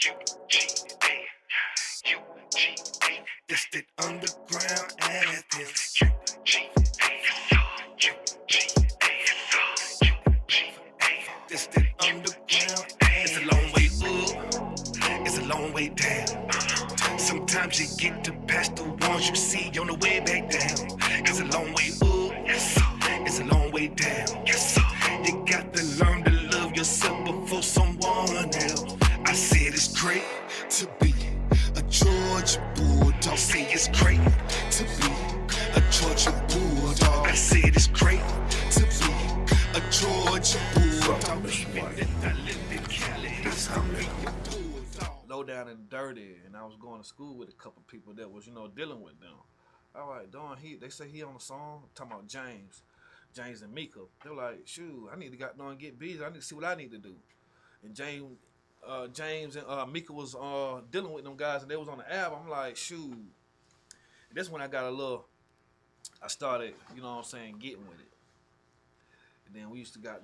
UGA, UGA, that's that underground ass. This that underground. It's a long way up, it's a long way down. Sometimes you get to past the ones you see on the way back down. It's a long way up, yes sir. It's a long way down, yes sir. You got to learn to love yourself before someone else. I said it's great to be a Georgia Bulldog. Say it's great to be a Georgia Bulldog. I said it's great to be a Georgia Bulldog. Even if I live in Cali, it's how me a Bulldog. Low down and dirty, and I was going to school with a couple people that was, dealing with them. All right, Don, they say he on the song, talking about James and Mika. They're like, shoot, I need to get busy. I need to see what I need to do. And James and Mika was dealing with them guys, and they was on the album. I'm like, shoot. And that's when I started, getting with it. And then we used to get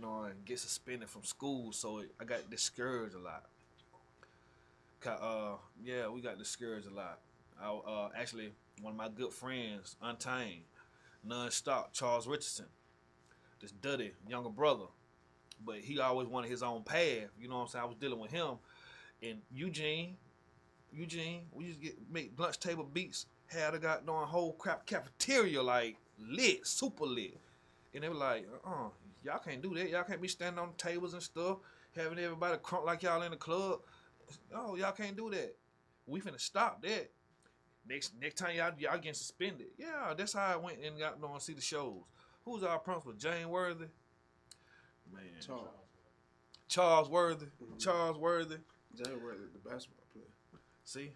suspended from school, so I got discouraged a lot. We got discouraged a lot. Actually, one of my good friends, Untamed, Non-Stop, Charles Richardson, this Duddy, younger brother, but he always wanted his own path. You know what I'm saying? I was dealing with him. And Eugene, we used to make lunch table beats, had a goddamn whole crap cafeteria like lit, super lit. And they were like, y'all can't do that. Y'all can't be standing on tables and stuff, having everybody crunk like y'all in the club. Oh, y'all can't do that. We finna stop that. Next time y'all getting suspended. Yeah, that's how I went and got to see the shows. Who's our principal? Jane Worthy? Man. Charles Worthy. Mm-hmm. Charles Worthy. Jane Worthy, the basketball player. See,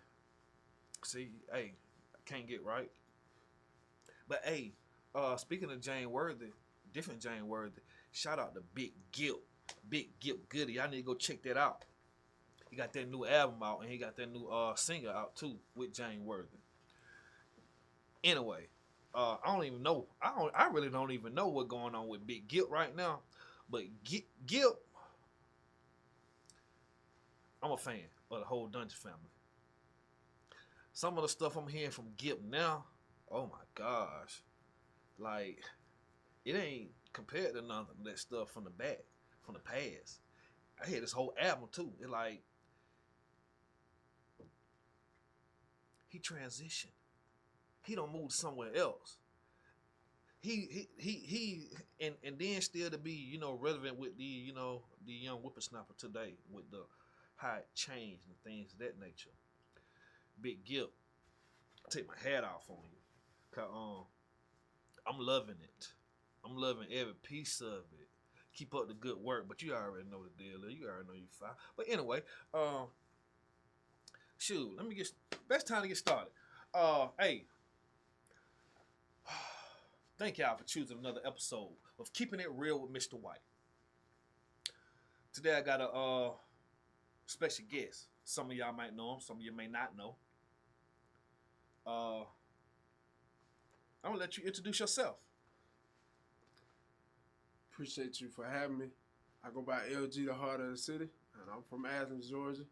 hey, I can't get right. But hey, speaking of Jane Worthy, different Jane Worthy, shout out to Big Gip Goody. Y'all need to go check that out. He got that new album out, and he got that new singer out too with Jane Worthy. Anyway, I don't even know. I really don't even know what's going on with Big Gip right now. But Gip, I'm a fan of the whole Dungeon family. Some of the stuff I'm hearing from Gip now, oh my gosh, like it ain't compared to none of that stuff from the past. I hear this whole album too. It like he transitioned. He don't move somewhere else. He and then still to be, relevant with the, the young whippersnapper today with the how it changed and things of that nature. Big Gip, I take my hat off on you. 'Cause, I'm loving it. I'm loving every piece of it. Keep up the good work, but you already know the deal. You already know you fine. But anyway, best time to get started. Hey, thank y'all for choosing another episode of Keeping It Real with Mr. White. Today I got a special guest. Some of y'all might know him, some of you may not know. I'm gonna let you introduce yourself. Appreciate you for having me. I go by LG, the heart of the city, and I'm from Athens, Georgia.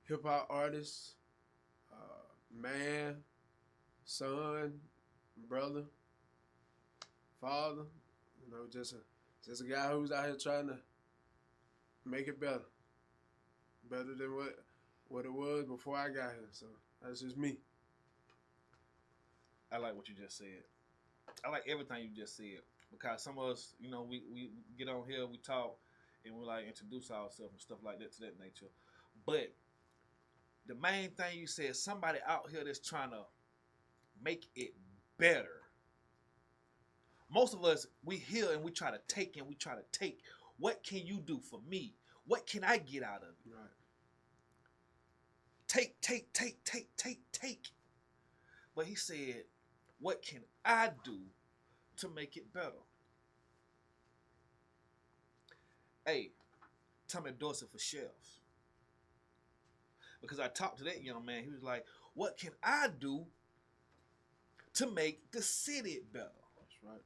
Hip hop artist, man, son, brother, father. Just a guy who's out here trying to make it better than what it was before I got here. So that's just me. I like what you just said. I like everything you just said. Because some of us, we get on here, we talk, and we like introduce ourselves and stuff like that to that nature. But the main thing you said, somebody out here that's trying to make it better. Most of us, we hear and we try to take. What can you do for me? What can I get out of it? Right. Take. But he said, what can I do to make it better? Hey, Tommy Dorsey for shelves. Because I talked to that young man, he was like, what can I do to make the city better? That's right.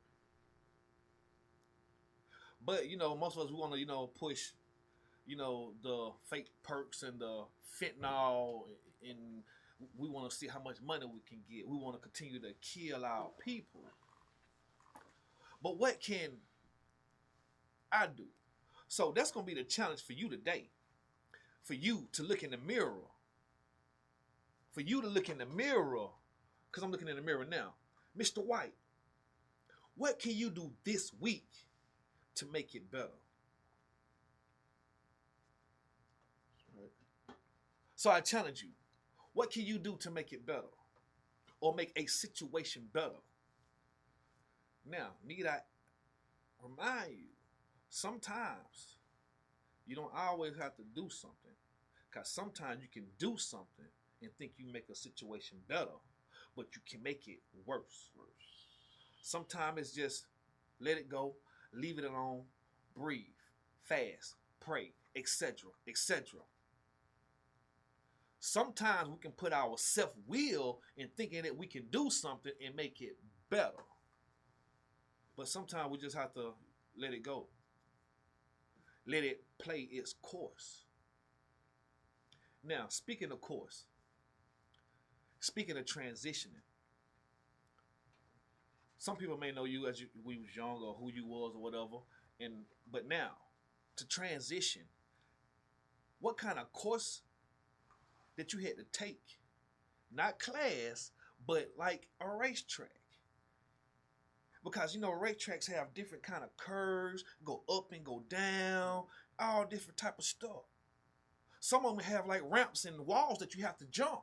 But, most of us, we want to, push, you know, the fake perks and the fentanyl, and we want to see how much money we can get. We want to continue to kill our people. But what can I do? So that's gonna be the challenge for you today. For you to look in the mirror. For you to look in the mirror, because I'm looking in the mirror now. Mr. White, what can you do this week to make it better? So I challenge you. What can you do to make it better? Or make a situation better? Now, need I remind you, sometimes you don't always have to do something. Because sometimes you can do something and think you make a situation better, but you can make it worse. Sometimes it's just let it go, leave it alone, breathe, fast, pray, etc., etc. Sometimes we can put our self-will in thinking that we can do something and make it better. But sometimes we just have to let it go. Let it play its course. Now, speaking of course, speaking of transitioning, some people may know you as we was young or who you was or whatever, but now to transition, what kind of course that you had to take? Not class, but like a racetrack. Because you know racetracks have different kind of curves, go up and go down, all different type of stuff. Some of them have like ramps and walls that you have to jump.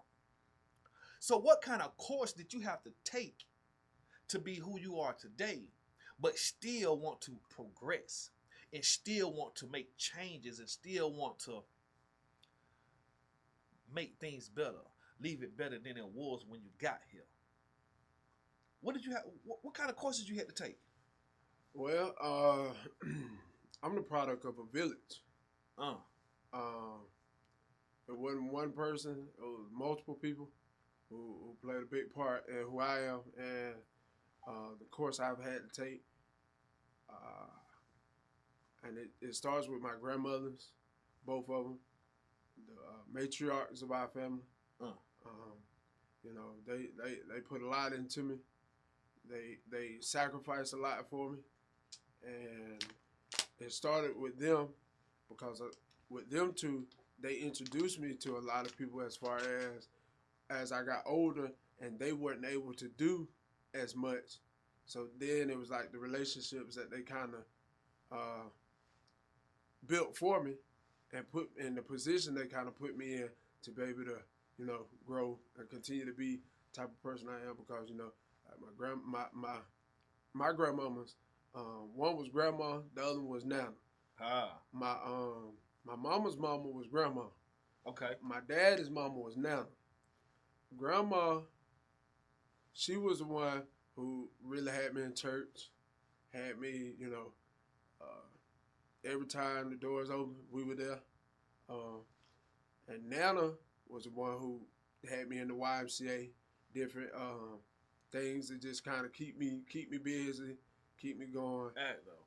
So what kind of course did you have to take to be who you are today, but still want to progress and still want to make changes and still want to make things better, leave it better than it was when you got here? What did you have? What kind of courses you had to take? Well, I'm the product of a village. It wasn't one person; it was multiple people who played a big part in who I am and the course I've had to take. And it starts with my grandmothers, both of them, the matriarchs of our family. You know, they put a lot into me. They sacrificed a lot for me, and it started with them because with them two, they introduced me to a lot of people as far as I got older, and they weren't able to do as much. So then it was like the relationships that they kind of built for me and put in the position they kind of put me in to be able to, you know, grow and continue to be the type of person I am. Because, you know, my grandmamas, one was grandma, the other one was nana. My mama's mama was grandma. Okay. My daddy's mama was nana. Grandma, she was the one who really had me in church, had me, you know, every time the doors open, we were there. And Nana was the one who had me in the YMCA, different things that just kind of keep me busy, keep me going.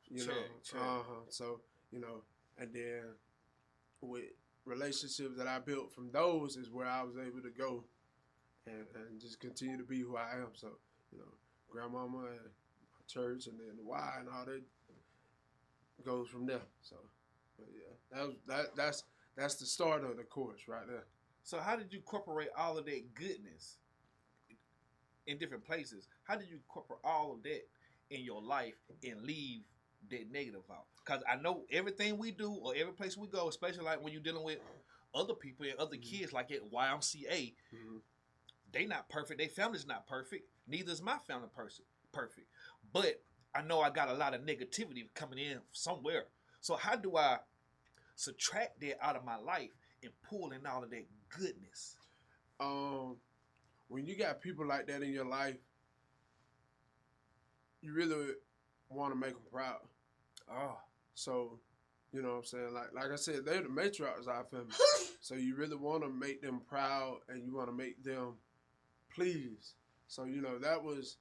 You know, So, you know, and then with relationships that I built from those is where I was able to go and just continue to be who I am. So, you know, grandmama and church and then the Y and all that goes from there. So, but yeah, that's the start of the course right there. So how did you incorporate all of that goodness in different places? How did you incorporate all of that in your life and leave that negative out? Because I know everything we do or every place we go, especially like when you're dealing with other people and other kids like at YMCA, they not perfect. Their family's not perfect. Neither is my family perfect. But I know I got a lot of negativity coming in somewhere. So how do I subtract that out of my life and pull in all of that goodness? When you got people like that in your life, you really want to make them proud. So, you know what I'm saying? Like I said, they're the matriarchs of our family. So you really want to make them proud and you want to make them pleased. So, you know, that was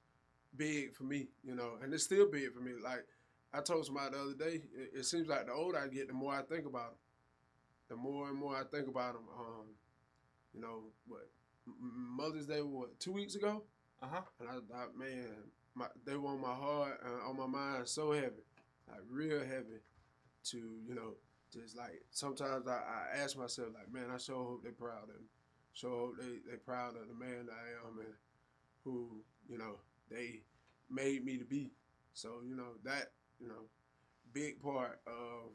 big for me, you know, and it's still big for me. Like I told somebody the other day, it seems like the older I get, the more I think about them. the more and more I think about them, you know, what Mother's Day was what, 2 weeks ago, and I man, they were on my heart, on my mind, so heavy, like real heavy. To just like sometimes I ask myself like, man, I sure hope they proud of me, sure hope they proud of the man that I am and who they made me to be. So that big part of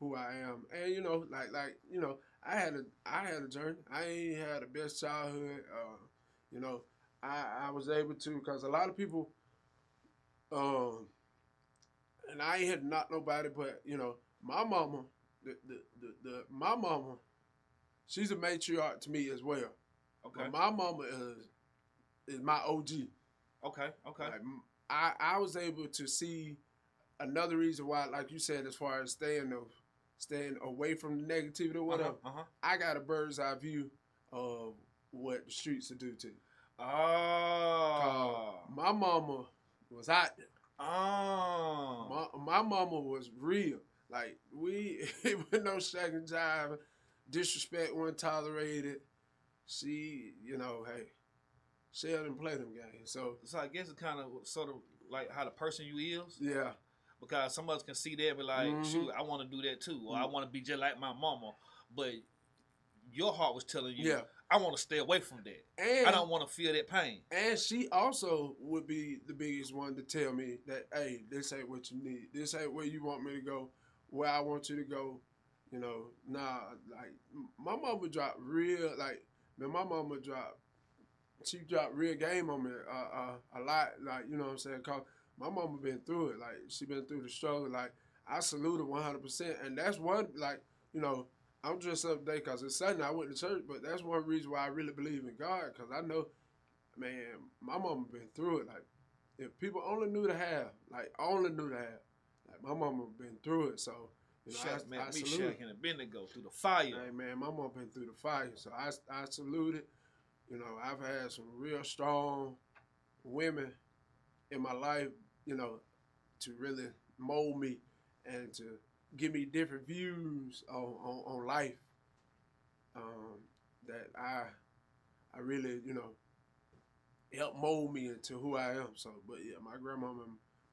who I am, and I had a journey. I ain't had the best childhood. You know, I was able to, because a lot of people, and I ain't here to knock nobody, but my mama, my mama, she's a matriarch to me as well. Okay. But my mama is my OG. Okay. Like, I was able to see another reason why, like you said, as far as staying away from the negativity or whatever. I got a bird's eye view of what the streets will do to you. Oh. My mama was out there. Oh. My mama was real. Like, it was no shaking jive, disrespect wasn't tolerated. She, hey, she didn't play them games. So I guess it's kind of sort of like how the person you is. Yeah. Because some of us can see that and be like, shoot, I want to do that too. Or I want to be just like my mama. But your heart was telling you, I want to stay away from that. And I don't want to feel that pain. And she also would be the biggest one to tell me that, hey, this ain't what you need. This ain't where you want me to go, where I want you to go. Nah, like, my mama dropped real, like, man, she dropped real game on me a lot, like, you know what I'm saying? Cause my mama been through it, like, she been through the struggle, like, I salute her 100%, and that's one, like, I'm dressed up today because it's Sunday, I went to church, but that's one reason why I really believe in God, because I know, man, my mama been through it, like, if people only knew the half, like, my mama been through it, so, I salute it. Been to go through the fire. Hey, man, my mama been through the fire, so I salute it. I've had some real strong women in my life, to really mold me and to give me different views on life. That I really, help mold me into who I am. So, but yeah, my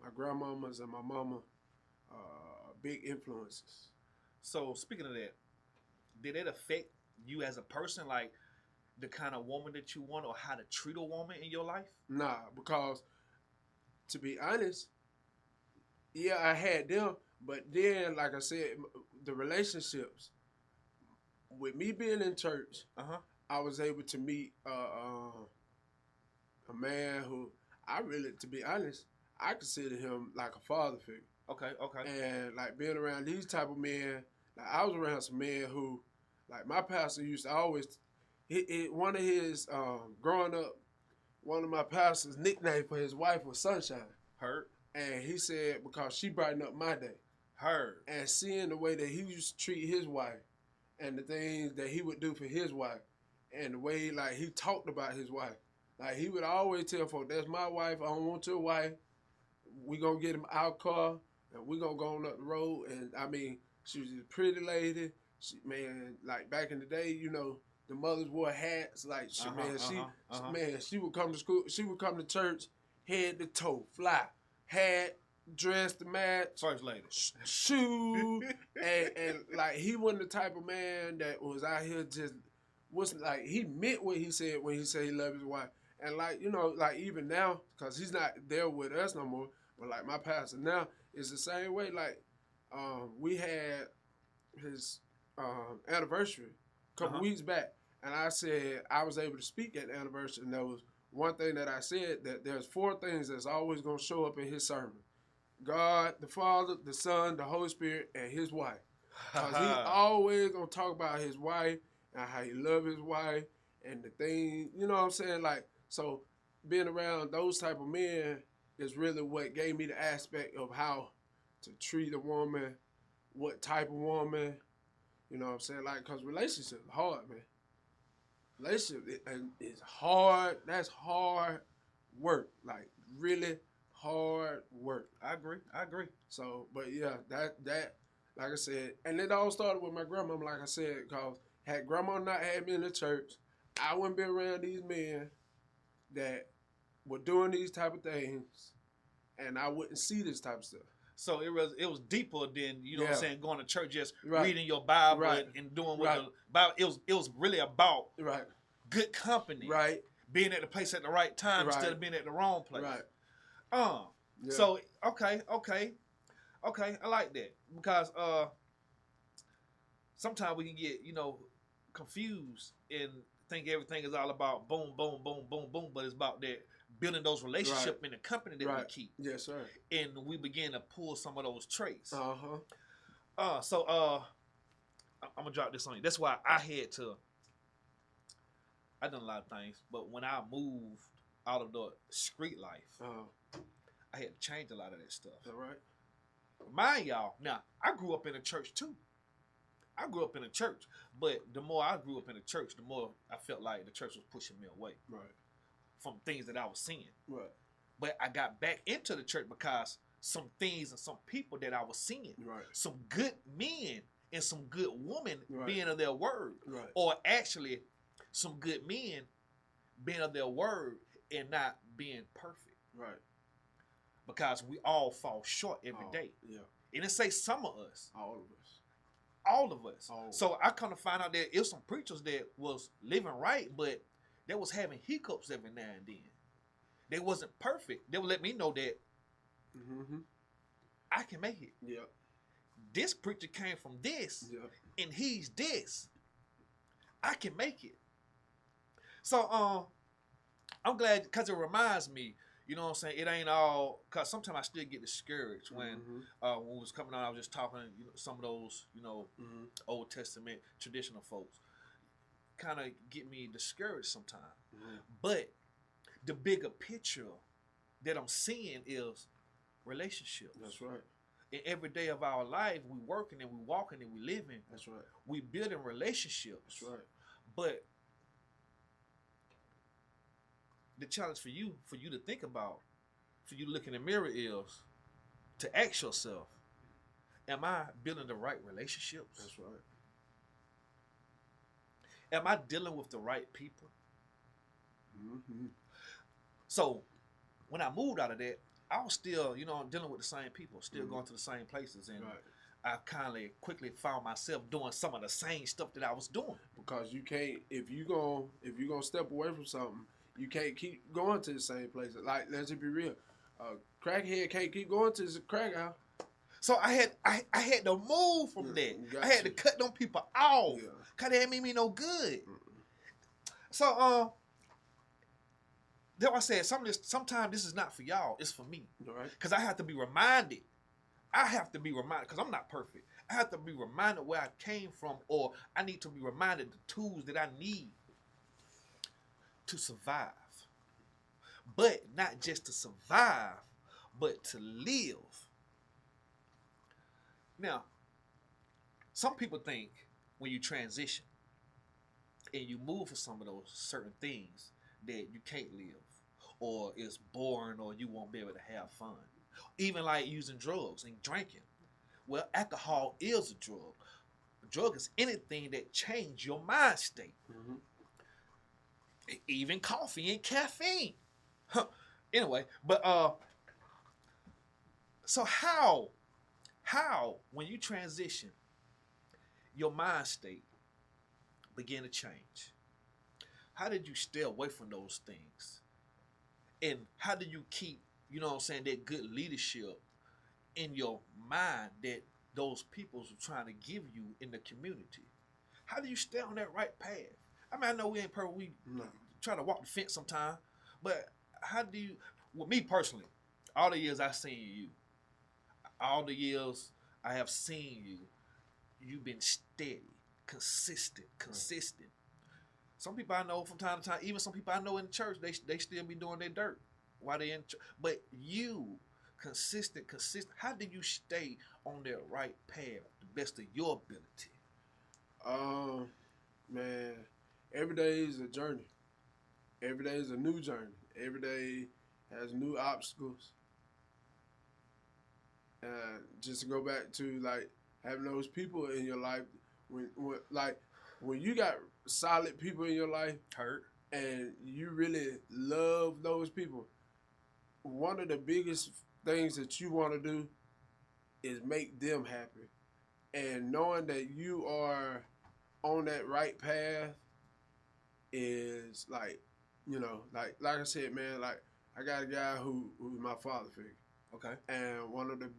grandmamas and my mama, big influences. So speaking of that, did it affect you as a person, like the kind of woman that you want or how to treat a woman in your life? Nah, because to be honest, yeah, I had them, but then, like I said, the relationships, with me being in church, I was able to meet a man who I really, to be honest, I consider him like a father figure. Okay. And like being around these type of men, like I was around some men who, like my pastor used to always, one of his, growing up, one of my pastor's nickname for his wife was Sunshine. Heard. And he said, because she brightened up my day. Heard. And seeing the way that he used to treat his wife and the things that he would do for his wife and the way, like, he talked about his wife. Like, he would always tell folks, that's my wife, I don't want your wife. We gonna get him our car and we gonna go on up the road. And, I mean, she was a pretty lady. She, man, like, back in the day, the mothers wore hats. Like, she would come to school, she would come to church, head to toe, fly, hat, dress to match, first lady, shoe, and like he wasn't the type of man that was out here just wasn't like he meant what he said when he said he loved his wife, and like like even now because he's not there with us no more, but like my pastor now is the same way. Like we had his anniversary a couple weeks back, and I said I was able to speak at the anniversary, and there was one thing that I said, that there's 4 things that's always going to show up in his sermon. God, the Father, the Son, the Holy Spirit, and his wife. Because he always going to talk about his wife and how he love his wife and the thing, you know what I'm saying? Like, so being around those type of men is really what gave me the aspect of how to treat a woman, what type of woman, you know what I'm saying? Like, because relationships are hard, man. Relationship is hard. That's hard work. Like really hard work. I agree. So, but yeah, that like I said, and it all started with my grandma. Like I said, cause had grandma not had me in the church, I wouldn't be around these men that were doing these type of things, and I wouldn't see this type of stuff. So it was deeper than, you know what I'm saying, going to church, just Right. reading your Bible Right. and doing what Right. the Bible. It was really about Right. good company, Right. being at the place at the right time Right. instead of being at the wrong place. Right. Yeah. So okay, I like that, because sometimes we can get, you know, confused and think everything is all about boom, boom, boom, boom, boom, but it's about that building those relationships in the company that we keep. Yes, sir. And we begin to pull some of those traits. Uh-huh. I'm gonna drop this on you. That's why I done a lot of things, but when I moved out of the street life, I had to change a lot of that stuff. All right. Mind y'all, now I grew up in a church too. I grew up in a church, but the more I grew up in the church, the more I felt like the church was pushing me away from things that I was seeing. Right. But I got back into the church because some things and some people that I was seeing, some good men and some good women being of their word, or actually some good men being of their word and not being perfect. Right. Because we all fall short every day. Yeah. And it say some of us. All of us. All of us. So I come to find out that it was some preachers that was living right, but they was having hiccups every now and then. They wasn't perfect. They would let me know that I can make it. Yeah. This preacher came from this, and he's this. I can make it. So I'm glad, because it reminds me, you know what I'm saying, it ain't all, because sometimes I still get discouraged when we was coming on, I was just talking, you know, some of those, you know, Old Testament traditional folks kind of get me discouraged sometimes. But the bigger picture that I'm seeing is relationships. That's right. In every day of our life, we working and we walking and we living. That's right. We building relationships. That's right. But the challenge for you to think about, for you to look in the mirror, is to ask yourself, am I building the right relationships? That's right. Am I dealing with the right people? So when I moved out of that, I was still, you know, dealing with the same people, still going to the same places, and I quickly found myself doing some of the same stuff that I was doing. Because you can't, if you gonna step away from something, you can't keep going to the same places. Like, let's just be real, crackhead can't keep going to the crack house. So I had to move from that. I had to cut them people off, cause they ain't made me no good. So that's why I said sometimes this is not for y'all, it's for me. Because I have to be reminded. Because I'm not perfect. I have to be reminded where I came from, or I need to be reminded the tools that I need to survive. But not just to survive, but to live. Now, some people think when you transition and you move for some of those certain things that you can't live, or it's boring, or you won't be able to have fun. Even like using drugs and drinking. Well, alcohol is a drug. A drug is anything that changes your mind state. Even coffee and caffeine. Anyway, but so how when you transition, your mind state began to change? How did you stay away from those things? And how do you keep, you know what I'm saying, that good leadership in your mind that those peoples are trying to give you in the community? How do you stay on that right path? I mean, I know we ain't perfect. We try to walk the fence sometime. But how do you, with me personally, all the years I've seen you, all the years I have seen you, you've been steady, consistent. Some people I know from time to time, even some people I know in the church, they still be doing their dirt while they in church. But you, consistent. How do you stay on that right path, the best of your ability? Man, every day is a journey. Every day is a new journey. Every day has new obstacles. Just to go back to, like, having those people in your life when you got solid people in your life Hurt. and you really love those people, one of the biggest things that you want to do is make them happy. And knowing that you are on that right path is like I said, man, like I got a guy who's my father figure. Okay. And one of the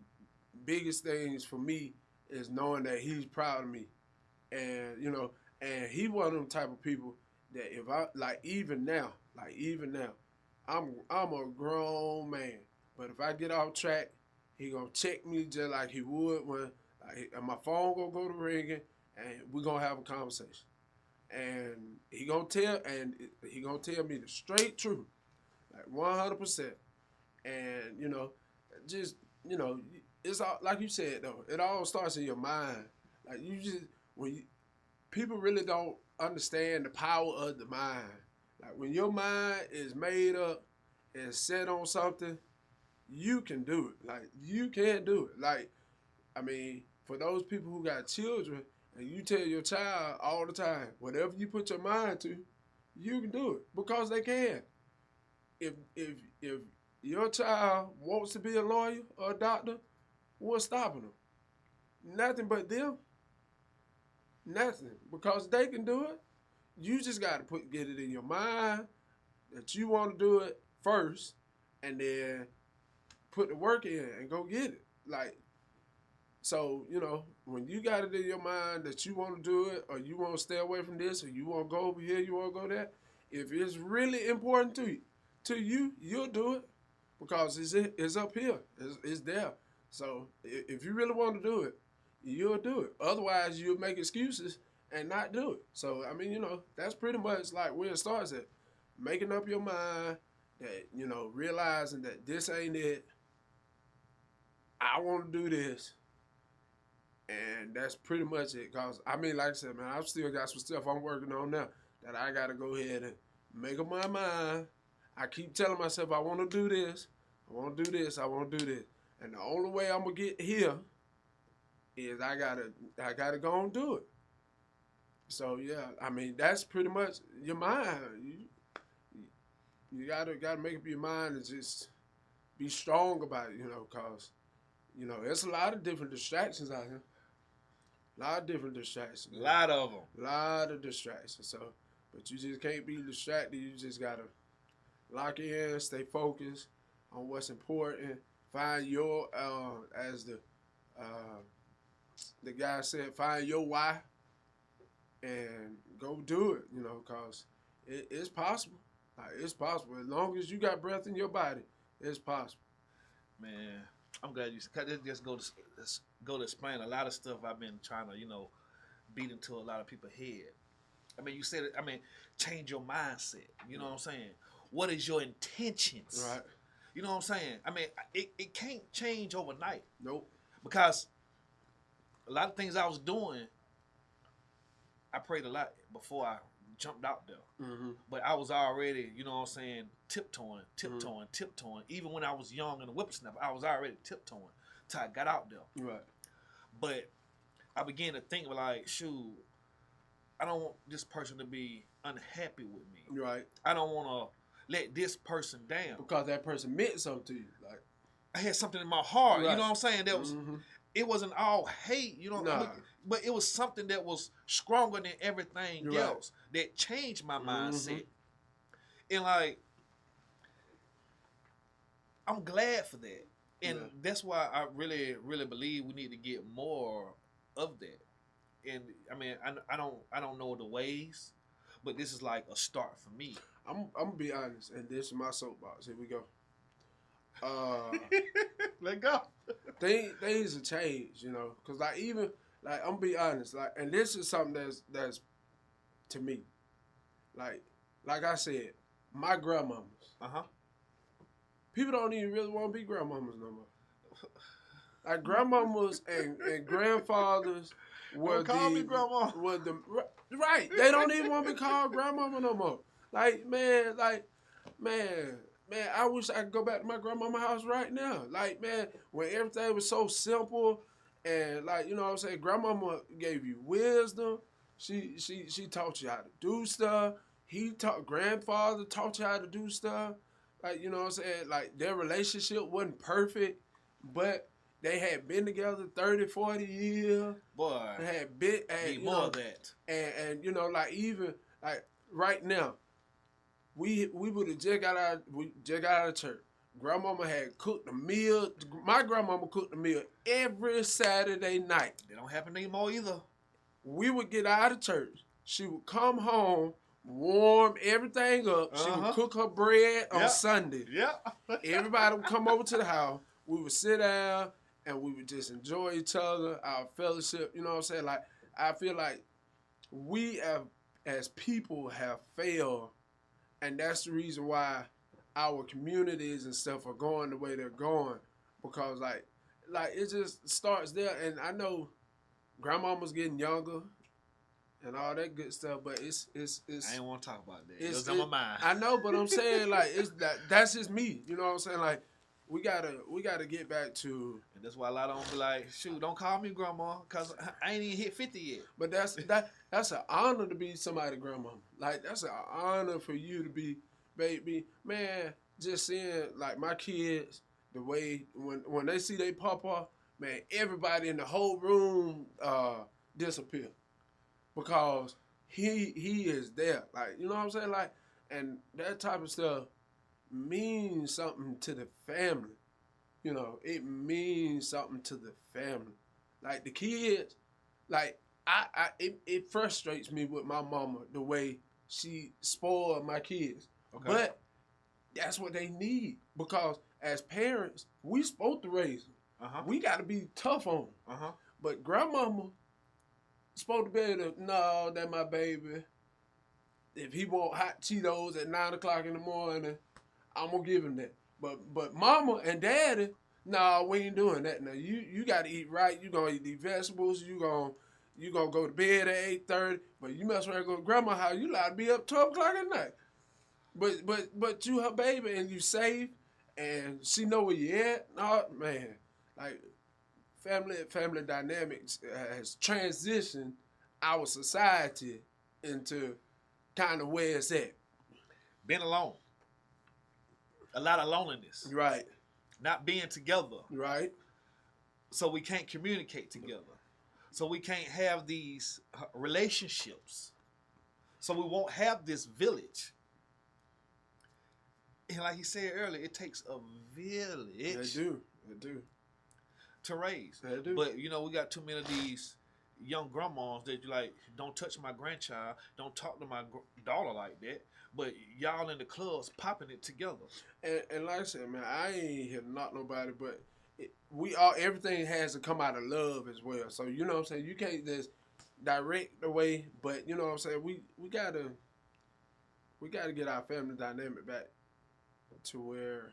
biggest things for me is knowing that he's proud of me. And and he one of them type of people that if I even now, I'm a grown man. But if I get off track, he gonna check me just like he would when my phone gonna go to ringing and we gonna have a conversation. And he gonna tell me the straight truth, like 100%. And just it's all like you said though. It all starts in your mind. Like you just people really don't understand the power of the mind. Like when your mind is made up and set on something, you can do it. Like you can do it. Like I mean, for those people who got children, and you tell your child all the time, whatever you put your mind to, you can do it because they can. If your child wants to be a lawyer or a doctor, what's stopping them? Nothing but them. Nothing, because they can do it. You just got to get it in your mind that you want to do it first, and then put the work in and go get it. Like, so when you got it in your mind that you want to do it, or you want to stay away from this, or you want to go over here, you want to go there, if it's really important to you, you'll do it because it's up here, it's there. So if you really want to do it, you'll do it. Otherwise, you'll make excuses and not do it. So, I mean, that's pretty much like where it starts at. Making up your mind that, realizing that this ain't it. I want to do this. And that's pretty much it. Because, I mean, like I said, man, I've still got some stuff I'm working on now that I got to go ahead and make up my mind. I keep telling myself I want to do this. I want to do this. I want to do this. And the only way I'm going to get here is I gotta go and do it. So yeah, I mean that's pretty much your mind. You gotta make up your mind and just be strong about it, cause there's a lot of different distractions out here. A lot of different distractions. A lot of them. A lot of distractions. So, but you just can't be distracted. You just gotta lock in, stay focused on what's important. Find your as the guy said, find your why and go do it, because it's possible. Like, it's possible. As long as you got breath in your body, it's possible. Man, I'm glad you just go to explain a lot of stuff I've been trying to, beat into a lot of people's head. I mean, you said it, change your mindset. You know what I'm saying? What is your intentions? Right. You know what I'm saying? I mean, it can't change overnight. Nope. Because a lot of things I was doing, I prayed a lot before I jumped out there. Mm-hmm. But I was already, tiptoeing. Mm-hmm. Even when I was young and a whippersnapper, I was already tiptoeing till I got out there. Right. But I began to think like, shoot, I don't want this person to be unhappy with me. Right. I don't want to let this person down. Because that person meant something to you. Like, I had something in my heart. Right. You know what I'm saying? That was. Mm-hmm. It wasn't all hate, Nah. but it was something that was stronger than everything You're else that changed my mindset. Mm-hmm. And like, I'm glad for that. And that's why I really, really believe we need to get more of that. And I mean, I don't know the ways, but this is like a start for me. I'm gonna be honest, and this is my soapbox. Here we go. Let go. Things have changed, because I'm gonna be honest, and this is something that's to me, like I said, my grandmamas. People don't even really want to be grandmamas no more. Like grandmamas and grandfathers were call me grandma. Right. They don't even want to be called grandmama no more. Man, I wish I could go back to my grandmama's house right now. Like, man, when everything was so simple And like, you know what I'm saying, grandmama gave you wisdom. She taught you how to do stuff. Grandfather taught you how to do stuff. Like, you know what I'm saying? Like their relationship wasn't perfect, but they had been together 30, 40 years. Boy, They had been and need you more know of that. and you know, like even like right now, we would have just got out of church. Grandmama had cooked a meal. My grandmama cooked a meal every Saturday night. They don't happen anymore either. We would get out of church. She would come home, warm everything up. She would cook her bread on Sunday. Yeah. Everybody would come over to the house. We would sit down and we would just enjoy each other, our fellowship. You know what I'm saying? Like I feel like we have, as people, have failed, and that's the reason why our communities and stuff are going the way they're going, because like it just starts there. And I know grandmama's getting younger and all that good stuff, but it's I ain't want to talk about that. It was on my mind. I know, but I'm saying like that's just me. You know what I'm saying? Like we gotta get back to. And that's why a lot of them be like, shoot, don't call me grandma, cause I ain't even hit 50 yet. But that's an honor to be somebody's grandmama. Like that's an honor for you to be, baby. Man, just seeing like my kids, the way when they see they papa, man, everybody in the whole room disappear. Because he is there. Like, you know what I'm saying? Like, and that type of stuff means something to the family. You know, it means something to the family. Like the kids, like it frustrates me with my mama the way she spoiled my kids. Okay. But that's what they need, because as parents, we supposed to raise them. We got to be tough on them. But grandmama supposed to be able to, no, that my baby. If he want hot Cheetos at 9 o'clock in the morning, I'm gonna give him that. But mama and daddy, no, we ain't doing that. Now you gotta eat right. You gonna eat these vegetables. You gonna go to bed at 8:30. But you mess around and go to grandma's house, you allowed to be up 12 o'clock at night. But you her baby and you safe and she know where you at. No, man, like family dynamics has transitioned our society into kind of where it's at. Being alone. A lot of loneliness. Right. Not being together. Right. So we can't communicate together. So we can't have these relationships. So we won't have this village. And like he said earlier, it takes a village. They do. To raise. They do. But, you know, we got too many of these young grandmas that you like, don't touch my grandchild, don't talk to my daughter like that. But y'all in the clubs popping it together. And like I said, man, I ain't here to knock nobody, but everything has to come out of love as well. So, you know what I'm saying? You can't just direct the way, but you know what I'm saying? We gotta get our family dynamic back to where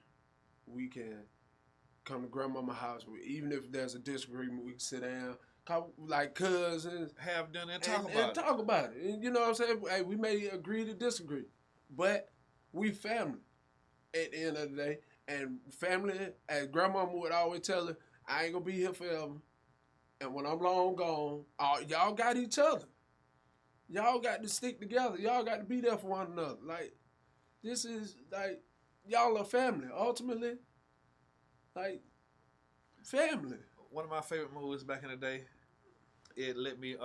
we can come to grandmama's house. Even if there's a disagreement, we can sit down, like cousins, have dinner and talk about it. And you know what I'm saying? Hey, we may agree to disagree, but we family at the end of the day. And family, as grandmama would always tell her, I ain't gonna be here forever. And when I'm long gone, y'all got each other. Y'all got to stick together. Y'all got to be there for one another. Like, this is like, y'all are family. Ultimately, like, family. One of my favorite movies back in the day, it let me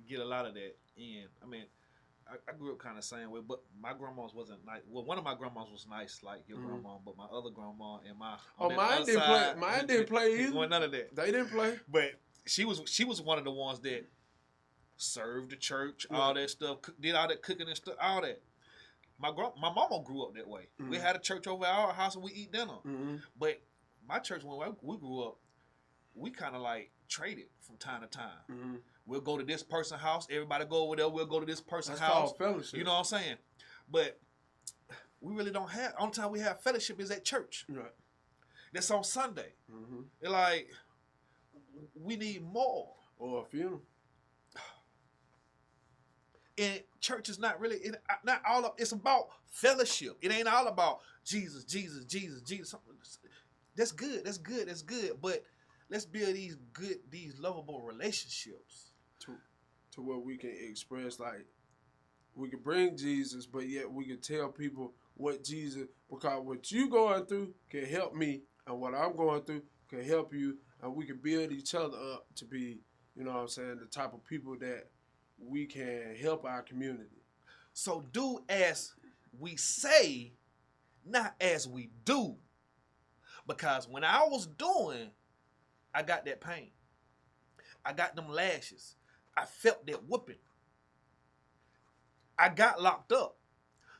get a lot of that in. I mean, I grew up kind of the same way, but my grandma's wasn't nice. Well, one of my grandmas was nice, like your grandma, but my other grandma and mine didn't play. Mine didn't play either. Well, none of that. They didn't play. But she was one of the ones that served the church, all that stuff, did all that cooking and stuff, all that. My mama grew up that way. We had a church over at our house and we eat dinner. But my church, when we grew up, we kind of like traded from time to time. We'll go to this person's house. Everybody go over there. We'll go to this person's house. Called fellowship. You know what I'm saying? But we really don't have. Only time we have fellowship is at church. Right. That's on Sunday. They're like, we need more. Or a funeral. And church is not really, not all of. It's about fellowship. It ain't all about Jesus. That's good. But let's build these lovable relationships. To where we can express, like, we can bring Jesus, but yet we can tell people what Jesus, because what you going through can help me, and what I'm going through can help you, and we can build each other up to be, you know what I'm saying, the type of people that we can help our community. So do as we say, not as we do. Because when I was doing, I got that pain. I got them lashes. I felt that whooping. I got locked up.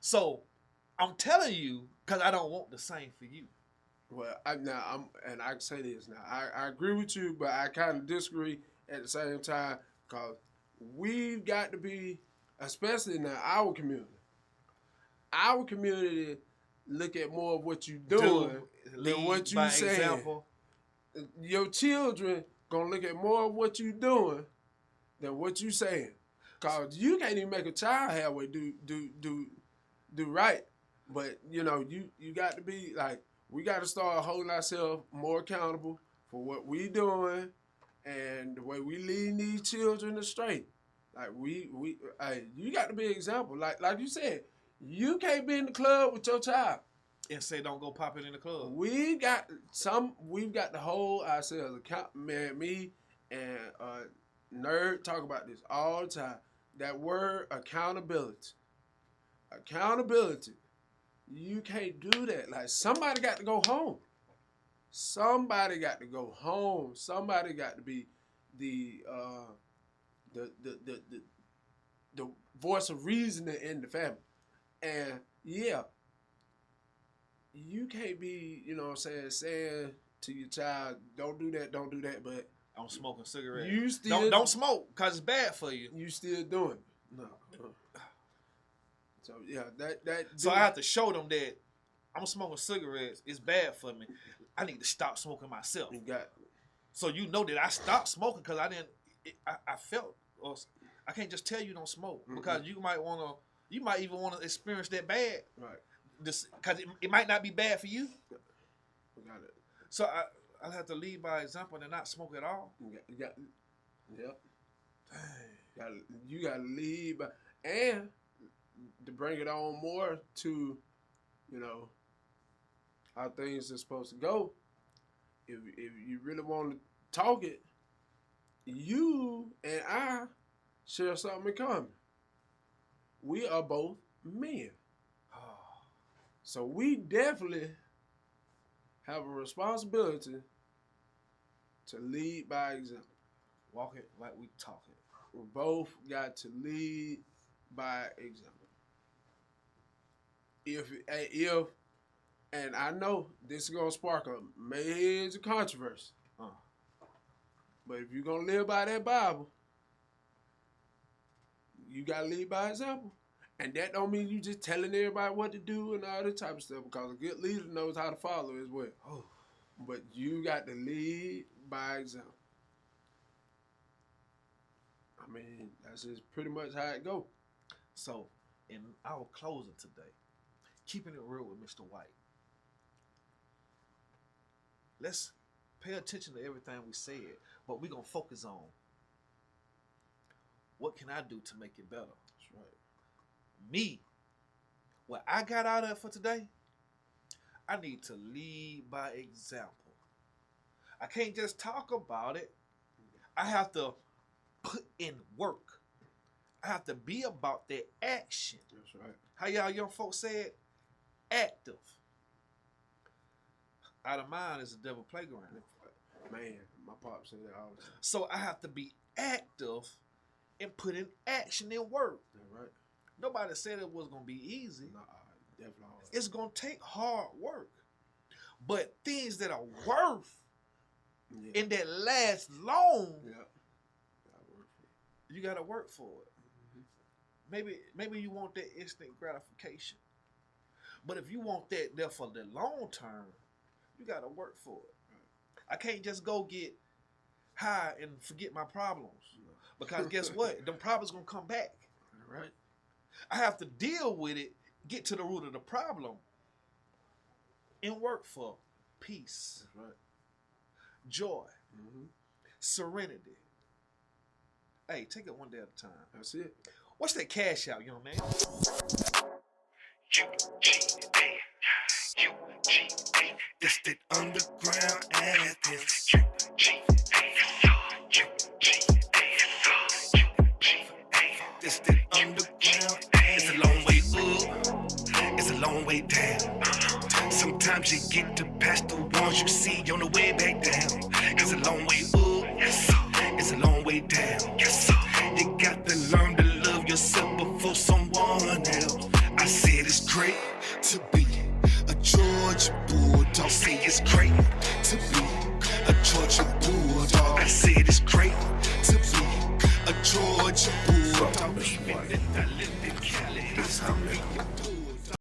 So I'm telling you, because I don't want the same for you. Well, I can say this now. I agree with you, but I kind of disagree at the same time, because we've got to be, especially in our community. Our community look at more of what you doing than what you saying. Example. Your children gonna look at more of what you doing than what you saying. Cause you can't even make a child halfway do right. But you know, you got to be like, we got to start holding ourselves more accountable for what we doing and the way we leading these children astray. Like you got to be an example. Like you said, you can't be in the club with your child and say don't go pop it in the club. We've got to hold ourselves accountable. Man, me and Nerd talk about this all the time. That word accountability. Accountability. You can't do that. Like, somebody got to go home. Somebody got to go home. Somebody got to be the voice of reasoning in the family. And yeah, you can't be, you know what I'm saying to your child, don't do that, but I'm smoking cigarettes. You still don't smoke, because it's bad for you. You still doing it. No. So yeah, that so I have to show them that I'm smoking cigarettes, it's bad for me. I need to stop smoking myself. You got it. So you know that I stopped smoking because I felt, or I can't just tell you don't smoke, because you might even want to experience that bad. Right. Because it might not be bad for you. We got it. So I'll have to lead by example and not smoke at all. Yep. You got to lead by, and to bring it on more to, you know, how things are supposed to go. If you really want to talk it, you and I share something in common. We are both men. So we definitely have a responsibility to lead by example. Walk it like we talk it. We both got to lead by example. If and I know this is gonna spark a major controversy. But if you're gonna live by that Bible, you gotta lead by example. And that don't mean you just telling everybody what to do and all that type of stuff, because a good leader knows how to follow as well. But you got to lead by example. I mean, that's just pretty much how it go. So, in our closing today, keeping it real with Mr. White, let's pay attention to everything we said, but we're going to focus on what can I do to make it better. That's right. Me, what I got out of it for today, I need to lead by example. I can't just talk about it. I have to put in work. I have to be about that action. That's right. How y'all young folks said? Active. Out of mind is the devil playground. Man, my pop said that all the time. So I have to be active and put in action and work. That's right. Nobody said it was going to be easy. Nah, definitely hard. It's going to take hard work. But things that are worth and that last long, you got to work for it. Maybe you want that instant gratification. But if you want that there for the long term, you got to work for it. I can't just go get high and forget my problems. Because guess what? Them problems going to come back. Right. I have to deal with it, get to the root of the problem, and work for peace, That's right. joy, Mm-hmm. Serenity. Hey, take it one day at a time. That's it. What's that cash out, young man? UGA, UGA, that's that underground Athens. UGA, that's that underground. It's a long way up, it's a long way down. Sometimes you get to past the ones you see on the way back down. It's a long way up, yes sir. It's a long way down, yes sir. You got to learn to love yourself before someone else. I said it's great to be a Georgia Bulldog. Say it's great